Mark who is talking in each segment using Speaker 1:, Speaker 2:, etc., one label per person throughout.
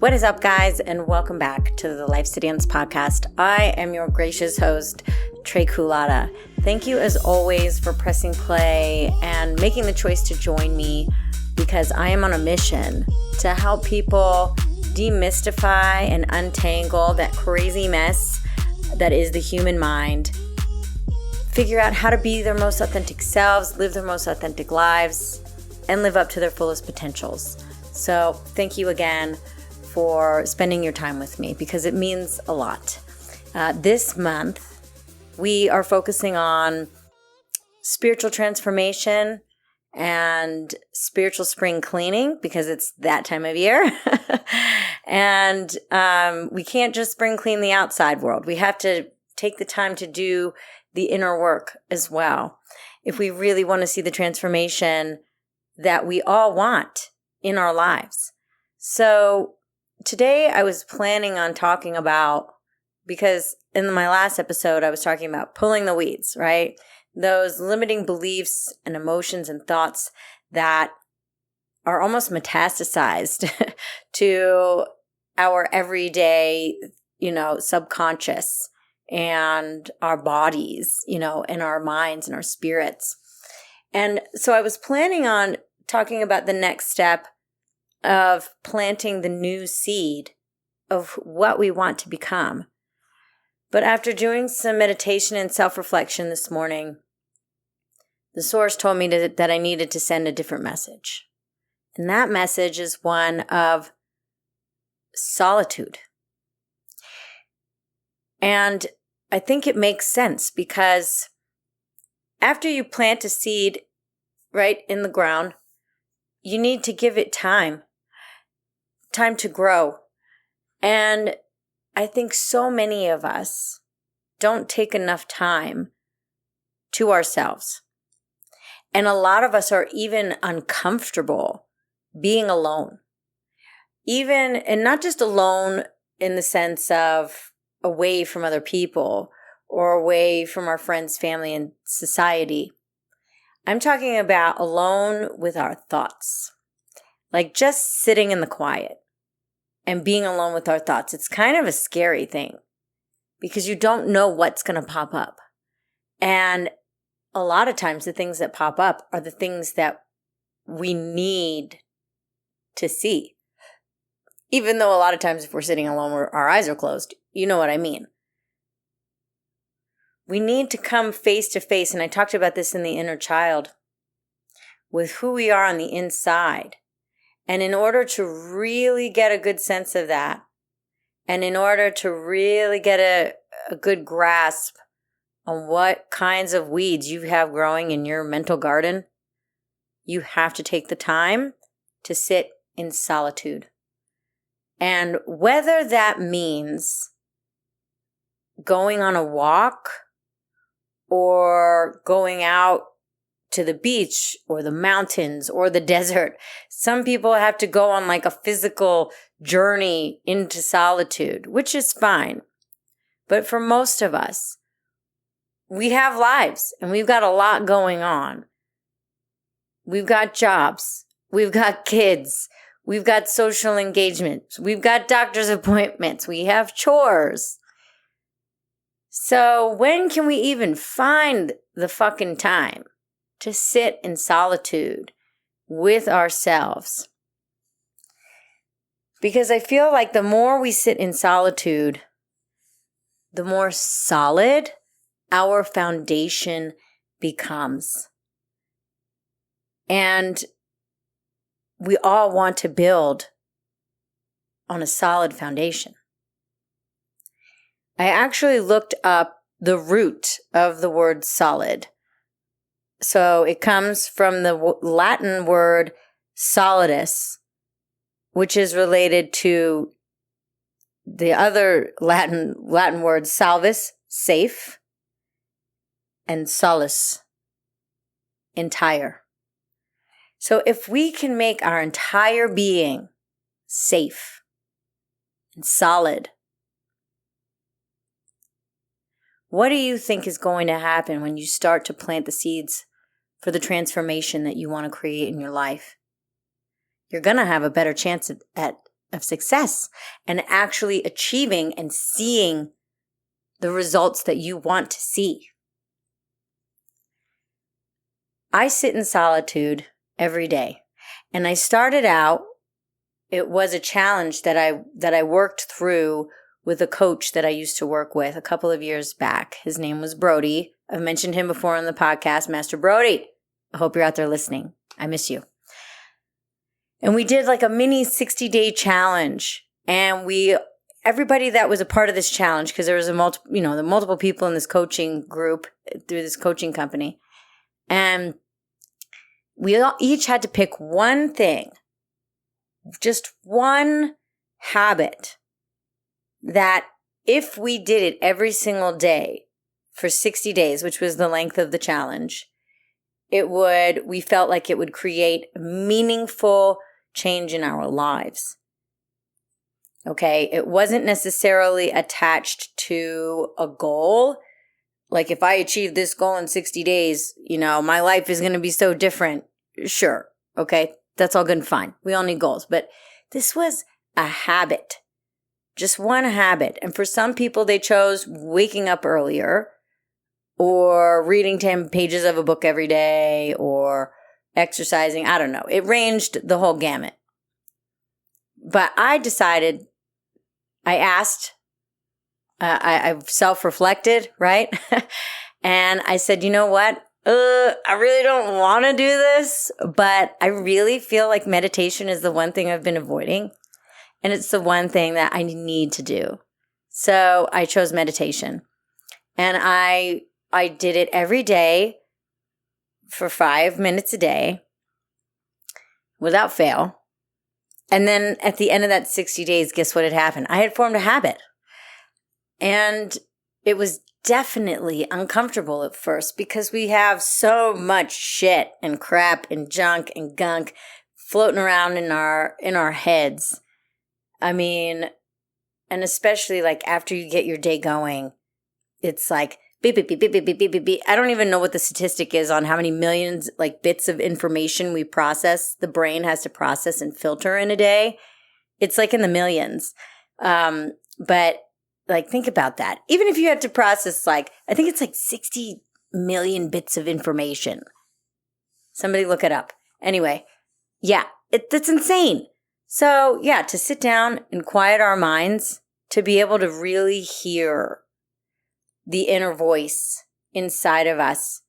Speaker 1: What is up, guys, and welcome back to the Life Sedans podcast. I am your gracious host, Trey Kulata. Thank you, as always, for pressing play and making the choice to join me, because I am on a mission to help people demystify and untangle that crazy mess that is the human mind, figure out how to be their most authentic selves, live their most authentic lives, and live up to their fullest potentials. So thank you again for spending your time with me, because it means a lot. This month, we are focusing on spiritual transformation and spiritual spring cleaning, because it's that time of year. And we can't just spring clean the outside world. We have to take the time to do the inner work as well, if we really want to see the transformation that we all want in our lives. So today I was planning on talking about, because in my last episode I was talking about pulling the weeds, right? Those limiting beliefs and emotions and thoughts that are almost metastasized to our everyday, subconscious and our bodies, and our minds and our spirits. And so I was planning on talking about the next step of planting the new seed of what we want to become. But after doing some meditation and self-reflection this morning, the source told me that I needed to send a different message. And that message is one of solitude. And I think it makes sense, because after you plant a seed right in the ground, you need to give it time to grow. And I think so many of us don't take enough time to ourselves. And a lot of us are even uncomfortable being alone. And not just alone in the sense of away from other people or away from our friends, family, and society. I'm talking about alone with our thoughts. Like just sitting in the quiet and being alone with our thoughts. It's kind of a scary thing, because you don't know what's going to pop up. And a lot of times the things that pop up are the things that we need to see. Even though a lot of times if we're sitting alone, our eyes are closed. You know what I mean? We need to come face to face, and I talked about this in the inner child, with who we are on the inside. And in order to really get a good sense of that, and in order to really get a good grasp on what kinds of weeds you have growing in your mental garden, you have to take the time to sit in solitude. And whether that means going on a walk or going out to the beach or the mountains or the desert. Some people have to go on like a physical journey into solitude, which is fine. But for most of us, we have lives and we've got a lot going on. We've got jobs. We've got kids. We've got social engagements. We've got doctor's appointments. We have chores. So when can we even find the fucking time to sit in solitude with ourselves? Because I feel like the more we sit in solitude, the more solid our foundation becomes. And we all want to build on a solid foundation. I actually looked up the root of the word solid. So it comes from the Latin word solidus, which is related to the other Latin word salvus, safe, and solus, entire. So if we can make our entire being safe and solid, what do you think is going to happen when you start to plant the seeds for the transformation that you want to create in your life? You're going to have a better chance at of success and actually achieving and seeing the results that you want to see. I sit in solitude every day. And I started out, it was a challenge that I worked through with a coach that I used to work with a couple of years back. His name was Brody. I've mentioned him before on the podcast, Master Brody. I hope you're out there listening. I miss you. And we did like a mini 60-day challenge. And everybody that was a part of this challenge, because there was the multiple people in this coaching group through this coaching company. And we each had to pick one thing, just one habit that if we did it every single day for 60 days, which was the length of the challenge, we felt like it would create meaningful change in our lives. Okay, it wasn't necessarily attached to a goal. Like if I achieve this goal in 60 days, my life is going to be so different. Sure. Okay. That's all good and fine. We all need goals. But this was a habit. Just one habit. And for some people, they chose waking up earlier or reading 10 pages of a book every day or exercising. I don't know. It ranged the whole gamut. But I decided, I asked, I self-reflected, right? And I said, you know what? I really don't want to do this, but I really feel like meditation is the one thing I've been avoiding. And it's the one thing that I need to do. So I chose meditation. And I did it every day for 5 minutes a day without fail. And then at the end of that 60 days, guess what had happened? I had formed a habit. And it was definitely uncomfortable at first because we have so much shit and crap and junk and gunk floating around in our heads. I mean, and especially like after you get your day going, it's like beep, beep, beep, beep, beep, beep, beep, beep, beep. I don't even know what the statistic is on how many millions like bits of information the brain has to process and filter in a day. It's like in the millions. But like, think about that. Even if you had to process I think it's like 60 million bits of information. Somebody look it up. Anyway, yeah, that's insane. So yeah, to sit down and quiet our minds, to be able to really hear the inner voice inside of us,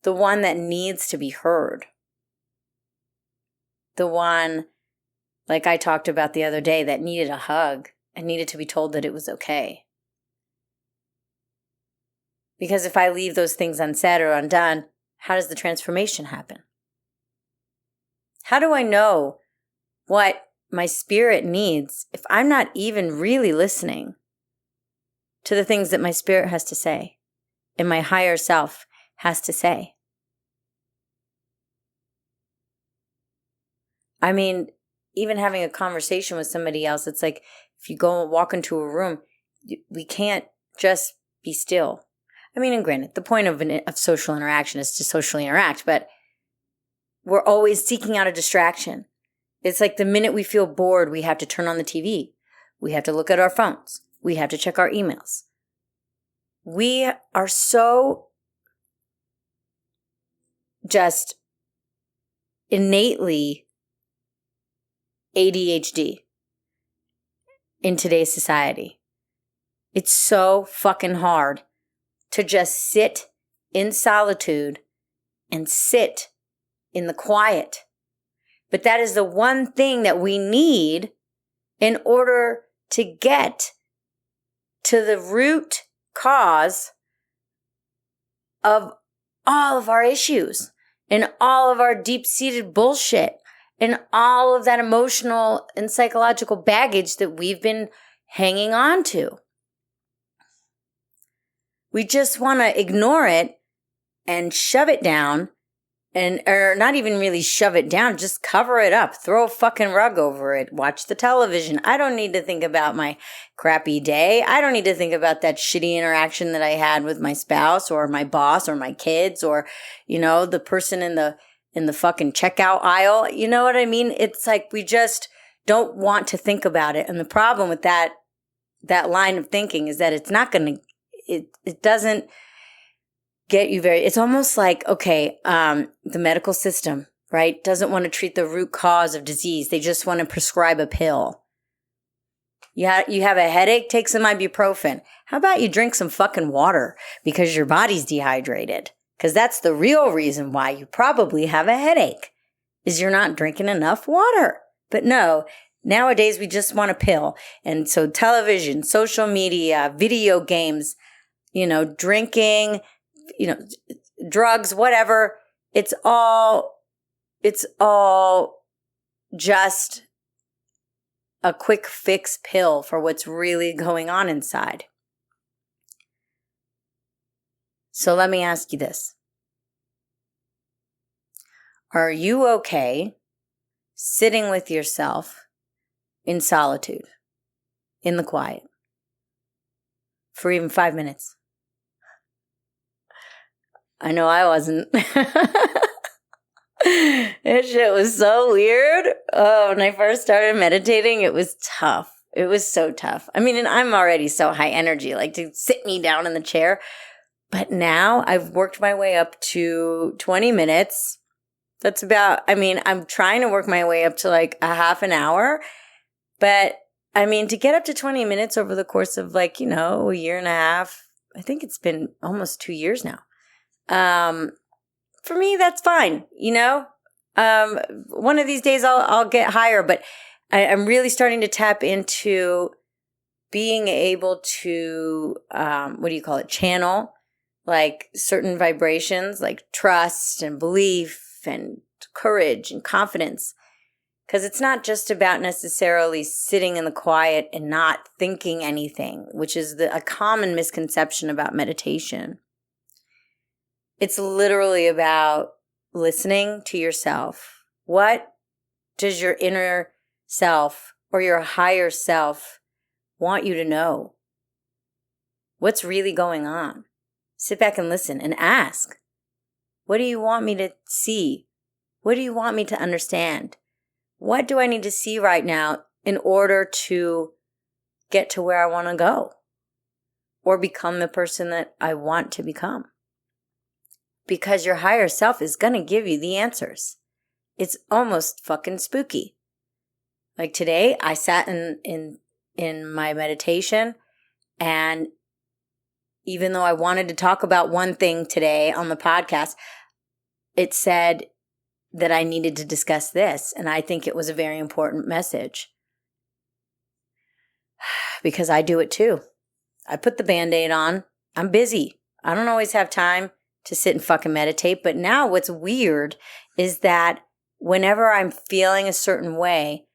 Speaker 1: the one that needs to be heard, the one, like I talked about the other day, that needed a hug and needed to be told that it was okay. Because if I leave those things unsaid or undone, how does the transformation happen? How do I know what my spirit needs if I'm not even really listening to the things that my spirit has to say and my higher self has to say? I mean, even having a conversation with somebody else, it's like if you go and walk into a room, we can't just be still. I mean, and granted, the point of social interaction is to socially interact, but we're always seeking out a distraction. It's like the minute we feel bored, we have to turn on the TV. We have to look at our phones. We have to check our emails. We are so just innately ADHD in today's society. It's so fucking hard to just sit in solitude and sit in the quiet. But that is the one thing that we need in order to get to the root cause of all of our issues and all of our deep-seated bullshit and all of that emotional and psychological baggage that we've been hanging on to. We just want to ignore it and shove it down, or not even really shove it down, just cover it up, throw a fucking rug over it, watch the television. I don't need to think about my crappy day. I don't need to think about that shitty interaction that I had with my spouse or my boss or my kids or, the person in the fucking checkout aisle. You know what I mean? It's like we just don't want to think about it. And the problem with that line of thinking is that it's not going to, it doesn't get you it's almost like, okay, the medical system, right, doesn't want to treat the root cause of disease. They just want to prescribe a pill. You have a headache, take some ibuprofen. How about you drink some fucking water because your body's dehydrated? Because that's the real reason why you probably have a headache, is you're not drinking enough water. But no, nowadays we just want a pill. And so television, social media, video games, drinking, drugs, whatever, it's all just a quick fix pill for what's really going on inside. So let me ask you this. Are you okay sitting with yourself in solitude, in the quiet, for even 5 minutes? I know I wasn't. That shit was so weird. Oh, when I first started meditating, it was tough. It was so tough. I mean, and I'm already so high energy, like to sit me down in the chair. But now I've worked my way up to 20 minutes. That's about, I'm trying to work my way up to like a half an hour. But to get up to 20 minutes over the course of a year and a half, I think it's been almost 2 years now. For me, that's fine. One of these days I'll get higher, but I'm really starting to tap into being able to, channel like certain vibrations, like trust and belief and courage and confidence. Because it's not just about necessarily sitting in the quiet and not thinking anything, which is a common misconception about meditation. It's literally about listening to yourself. What does your inner self or your higher self want you to know? What's really going on? Sit back and listen and ask. What do you want me to see? What do you want me to understand? What do I need to see right now in order to get to where I want to go or become the person that I want to become? Because your higher self is going to give you the answers. It's almost fucking spooky. Like today, I sat in my meditation, and even though I wanted to talk about one thing today on the podcast, it said that I needed to discuss this. And I think it was a very important message. Because I do it too. I put the Band-Aid on. I'm busy. I don't always have time to sit and fucking meditate. But now what's weird is that whenever I'm feeling a certain way,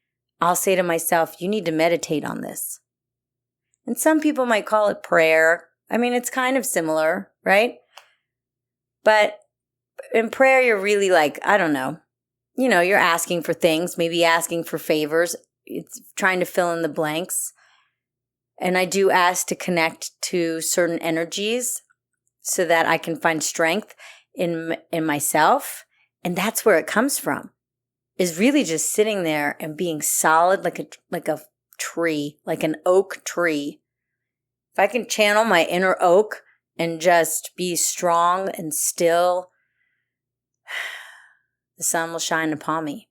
Speaker 1: I'll say to myself, you need to meditate on this. And some people might call it prayer. It's kind of similar, right? But in prayer, you're really like, I don't know. You're asking for things, maybe asking for favors. It's trying to fill in the blanks. And I do ask to connect to certain energies so that I can find strength in myself. And that's where it comes from, is really just sitting there and being solid like a tree, like an oak tree. If I can channel my inner oak and just be strong and still, the sun will shine upon me.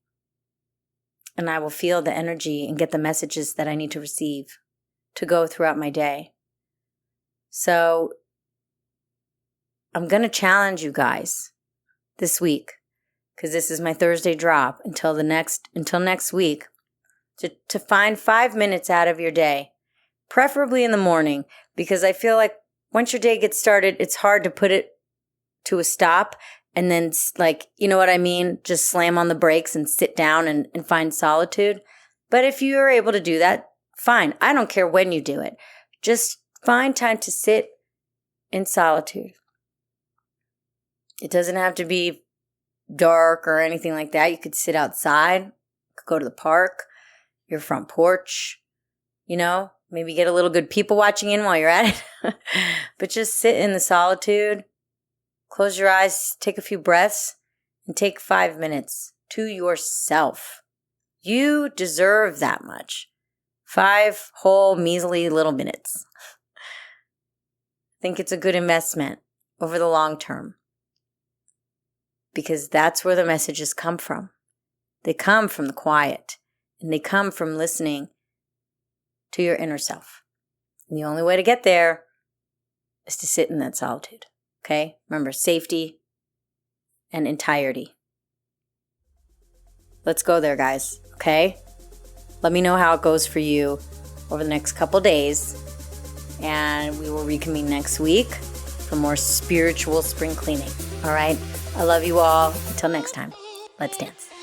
Speaker 1: And I will feel the energy and get the messages that I need to receive to go throughout my day. So I'm going to challenge you guys this week, because this is my Thursday drop until next week, to find 5 minutes out of your day, preferably in the morning, because I feel like once your day gets started, it's hard to put it to a stop and then, just slam on the brakes and sit down and find solitude. But if you are able to do that, fine. I don't care when you do it. Just find time to sit in solitude. It doesn't have to be dark or anything like that. You could sit outside, you could go to the park, your front porch, maybe get a little good people watching in while you're at it. But just sit in the solitude, close your eyes, take a few breaths, and take 5 minutes to yourself. You deserve that much. 5 whole measly little minutes. I think it's a good investment over the long term, because that's where the messages come from. They come from the quiet, and they come from listening to your inner self. And the only way to get there is to sit in that solitude. Okay? Remember, safety and entirety. Let's go there, guys. Okay? Let me know how it goes for you over the next couple days. And we will reconvene next week for more spiritual spring cleaning. All right? I love you all. Until next time, let's dance.